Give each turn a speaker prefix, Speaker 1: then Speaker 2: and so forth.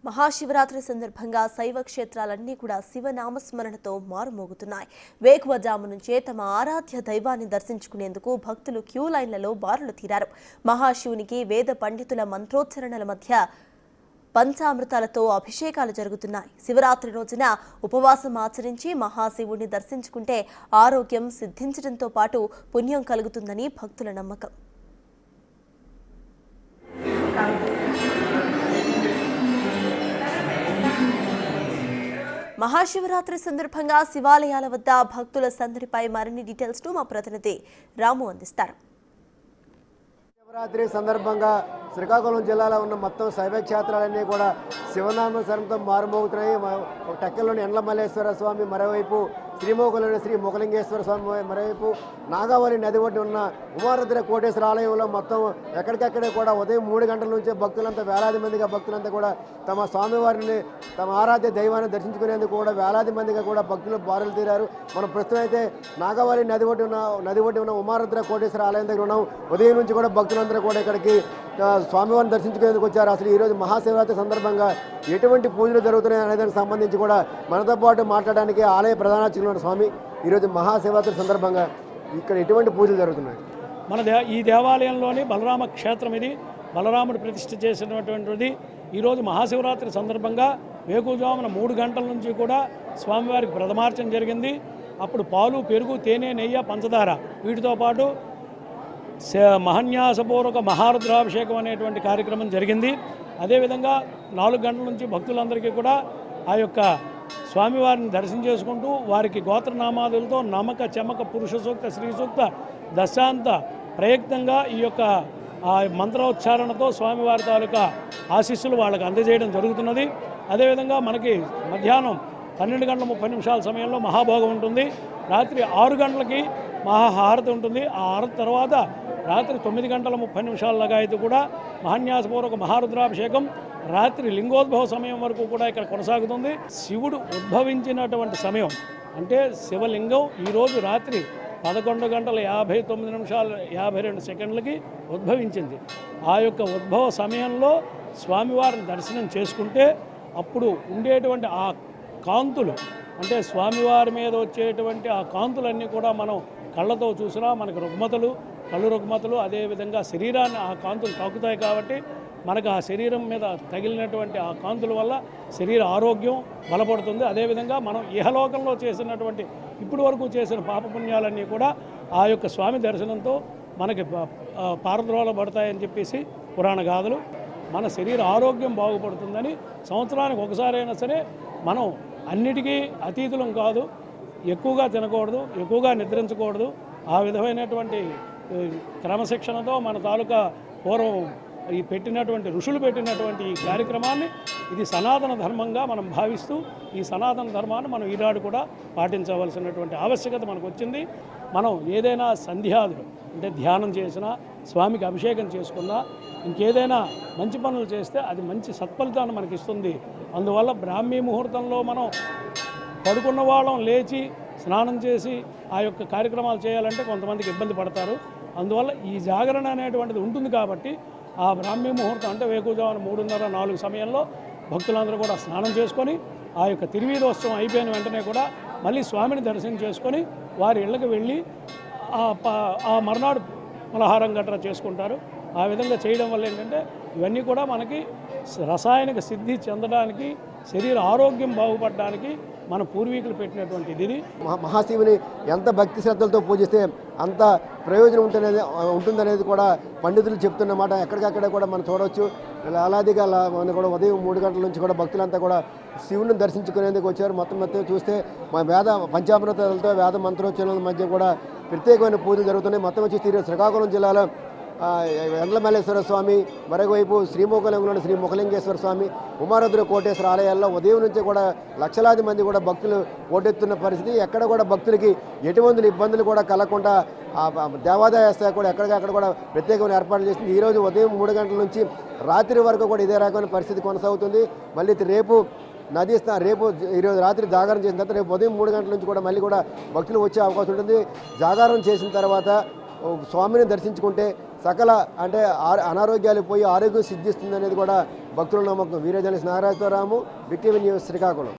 Speaker 1: మహాశివరాత్రి సందర్భంగా శైవ క్షేత్రాలన్నీ కూడా శివనామస్మరణతో మారుమోగుతున్నాయి. వేకువజాము నుంచే తమ ఆరాధ్య దైవాన్ని దర్శించుకునేందుకు భక్తులు క్యూ లైన్లలో బారులు తీరారు. మహాశివునికి వేద పండితుల మంత్రోచ్చరణల మధ్య పంచామృతాలతో అభిషేకాలు జరుగుతున్నాయి. శివరాత్రి రోజున ఉపవాసం ఆచరించి మహాశివుడిని దర్శించుకుంటే ఆరోగ్యం సిద్ధించడంతో పాటు పుణ్యం కలుగుతుందని భక్తుల నమ్మకం. మహాశివరాత్రి సందర్భంగా శివాలయాల వద్ద భక్తుల సందడిపై మరిన్ని డీటెయిల్స్ ను మా ప్రతినిధి రాము అందిస్తారు.
Speaker 2: శివరాత్రి సందర్భంగా శ్రీకాకుళం జిల్లాలో ఉన్న మొత్తం శైవ క్షేత్రాలన్నీ కూడా శివనామస్మరణతో మారుమోగుతున్నాయి. టెక్కల్లోని ఎండ్ల మల్లేశ్వర స్వామి, మరోవైపు శ్రీమోకులోని శ్రీ మొకలింగేశ్వర స్వామి, మరోవైపు నాగావళి నది ఒడ్డు ఉన్న ఉమారుద్ర కోటేశ్వర ఆలయంలో మొత్తం ఎక్కడికక్కడే కూడా ఉదయం 3 గంటల నుంచే భక్తులంతా వేలాది మందిగా భక్తులంతా కూడా తమ స్వామివారిని, తమ ఆరాధ్య దైవాన్ని దర్శించుకునేందుకు కూడా వేలాది మందిగా కూడా భక్తులు బారులు తీరారు. మనం ప్రస్తుతం అయితే నాగావళి నది ఒడ్డు ఉన్న ఉమారుద్ర కోటేశ్వర ఆలయం దగ్గర ఉన్నాం. ఉదయం నుంచి కూడా భక్తులందరూ కూడా ఇక్కడికి స్వామివారిని దర్శించుకునేందుకు వచ్చారు. అసలు ఈరోజు మహాశివరాత్రి సందర్భంగా ఎటువంటి పూజలు జరుగుతున్నాయి అనే దానికి సంబంధించి కూడా మనతో పాటు మాట్లాడడానికి ఆలయ ప్రధాన అర్చకులు స్వామి, ఈరోజు మహాశివరాత్రి సందర్భంగా ఇక్కడ ఎటువంటి పూజలు జరుగుతున్నాయి?
Speaker 3: ఈ దేవాలయంలోని బలరామ క్షేత్రం ఇది. బలరాముడు ప్రతిష్ఠ చేసినటువంటిది. ఈరోజు మహాశివరాత్రి సందర్భంగా వేకువజామున 3 గంటల నుంచి కూడా స్వామివారికి ప్రథమార్చన జరిగింది. అప్పుడు పాలు, పెరుగు, తేనె, నెయ్యి, పంచదార వీటితో పాటు మహాన్యాసపూర్వక మహారుద్రాభిషేకం అనేటువంటి కార్యక్రమం జరిగింది. అదేవిధంగా 4 గంటల నుంచి భక్తులందరికీ కూడా ఆ యొక్క స్వామివారిని దర్శనం చేసుకుంటూ వారికి గోత్రనామాదులతో నమక, చమక, పురుష సూక్త, శ్రీ సూక్త, దశాంత ప్రయత్నంగా ఈ యొక్క మంత్రోచ్చారణతో స్వామివారి తాలూకా ఆశీస్సులు వాళ్ళకి అందజేయడం జరుగుతున్నది. అదేవిధంగా మనకి మధ్యాహ్నం 12:30 సమయంలో మహాభోగం ఉంటుంది. రాత్రి 6 గంటలకి మహాహారతి ఉంటుంది. ఆ హారతి తర్వాత రాత్రి 9:30 అయితే కూడా మహాన్యాసపూర్వక మహారుద్రాభిషేకం రాత్రి లింగోద్భవ సమయం వరకు కూడా ఇక్కడ కొనసాగుతుంది. శివుడు ఉద్భవించినటువంటి సమయం అంటే శివలింగం ఈరోజు రాత్రి 11:59:52 ఉద్భవించింది. ఆ యొక్క ఉద్భవ సమయంలో స్వామివారిని దర్శనం చేసుకుంటే అప్పుడు ఉండేటువంటి ఆ కాంతులు, అంటే స్వామివారి మీద వచ్చేటువంటి ఆ కాంతులన్నీ కూడా మనం కళ్ళతో చూసినా మనకు కళ్ళు రుగ్మతలు, అదేవిధంగా శరీరాన్ని ఆ కాంతులు తాకుతాయి. కాబట్టి మనకు ఆ శరీరం మీద తగిలినటువంటి ఆ కాంతుల వల్ల శరీర ఆరోగ్యం బలపడుతుంది. అదేవిధంగా మనం ఇహలోకంలో చేసినటువంటి ఇప్పటి వరకు చేసిన పాపపుణ్యాలన్నీ కూడా ఆ యొక్క స్వామి దర్శనంతో మనకి పారద్రోలబడతాయని చెప్పేసి పురాణ గాథలు. మన శరీర ఆరోగ్యం బాగుపడుతుందని సంవత్సరానికి ఒకసారైనా సరే మనం అన్నిటికీ అతీతులం కాదు, ఎక్కువగా తినకూడదు, ఎక్కువగా నిద్రించకూడదు. ఆ విధమైనటువంటి క్రమశిక్షణతో మన తాలూకా పూర్వం ఋషులు పెట్టినటువంటి ఈ కార్యక్రమాన్ని ఇది సనాతన ధర్మంగా మనం భావిస్తూ ఈ సనాతన ధర్మాన్ని మనం ఈనాడు కూడా పాటించవలసినటువంటి ఆవశ్యకత మనకు వచ్చింది. మనం ఏదైనా సంధ్యాదులు అంటే ధ్యానం చేసినా, స్వామికి అభిషేకం చేసుకున్నా, ఇంకేదైనా మంచి పనులు చేస్తే అది మంచి సత్ఫలితాన్ని మనకి ఇస్తుంది. అందువల్ల బ్రాహ్మీ ముహూర్తంలో మనం పడుకున్న వాళ్ళం లేచి స్నానం చేసి ఆ యొక్క కార్యక్రమాలు చేయాలంటే కొంతమందికి ఇబ్బంది పడతారు. అందువల్ల ఈ జాగరణ అనేటువంటిది ఉంటుంది. కాబట్టి ఆ బ్రాహ్మీ ముహూర్తం అంటే వేకువజామున 3:30-4 సమయంలో భక్తులందరూ కూడా స్నానం చేసుకొని ఆ యొక్క తిరువీధోత్సవం అయిపోయిన వెంటనే కూడా మళ్ళీ స్వామిని దర్శనం చేసుకొని వారి ఇళ్ళకి వెళ్ళి ఆ మర్నాడు పలహారం గట్రా చేసుకుంటారు. ఆ విధంగా చేయడం వల్ల ఏంటంటే ఇవన్నీ కూడా మనకి రసాయనిక సిద్ధి చెందడానికి, శరీర ఆరోగ్యం బాగుపడడానికి మన పూర్వీకులు పెట్టినటువంటి ఇది.
Speaker 2: మహాశివుని ఎంత భక్తి శ్రద్ధలతో పూజిస్తే అంత ప్రయోజనం ఉంటుందనేది కూడా పండితులు చెప్తున్నమాట. ఎక్కడికక్కడ కూడా మనం చూడవచ్చు. అలాదిగా మనం కూడా ఉదయం 3 గంటల నుంచి కూడా భక్తులంతా కూడా శివుని దర్శించుకునేందుకు వచ్చారు. మొత్తం చూస్తే మా వేద పంచామృతాలతో వేద మంత్రోచ్చరణల మధ్య కూడా ప్రత్యేకమైన పూజలు జరుగుతున్నాయి. మొత్తం వచ్చి శ్రీకాకుళం జిల్లాలో ఎండ్ల మల్లేశ్వర స్వామి, మరోవైపు శ్రీమోకలింగంలోని శ్రీ మొకలింగేశ్వర స్వామి, ఉమారుద్ర కోటేశ్వర ఆలయాల్లో ఉదయం నుంచి కూడా లక్షలాది మంది కూడా భక్తులు పోటెత్తున్న పరిస్థితి. ఎక్కడ కూడా భక్తులకి ఎటువంటి ఇబ్బందులు కూడా కలగకుండా దేవాదాయ శాఖ కూడా ఎక్కడికక్కడ కూడా ప్రత్యేకమైన ఏర్పాట్లు చేసింది. ఈరోజు ఉదయం 3 గంటల నుంచి రాత్రి వరకు కూడా ఇదే రకమైన పరిస్థితి కొనసాగుతుంది. మళ్ళీ రేపు ఈరోజు రాత్రి జాగారం చేసిన తర్వాత రేపు ఉదయం 3 గంటల నుంచి కూడా మళ్ళీ కూడా భక్తులు వచ్చే అవకాశం ఉంటుంది. జాగారం చేసిన తర్వాత స్వామిని దర్శించుకుంటే సకల అంటే అనారోగ్యాలు పోయి ఆరోగ్యం సిద్ధిస్తుంది అనేది కూడా భక్తుల నమ్మకం. వీరేజన నారాయణరాము, బిగ్ టీవీ న్యూస్, శ్రీకాకుళం.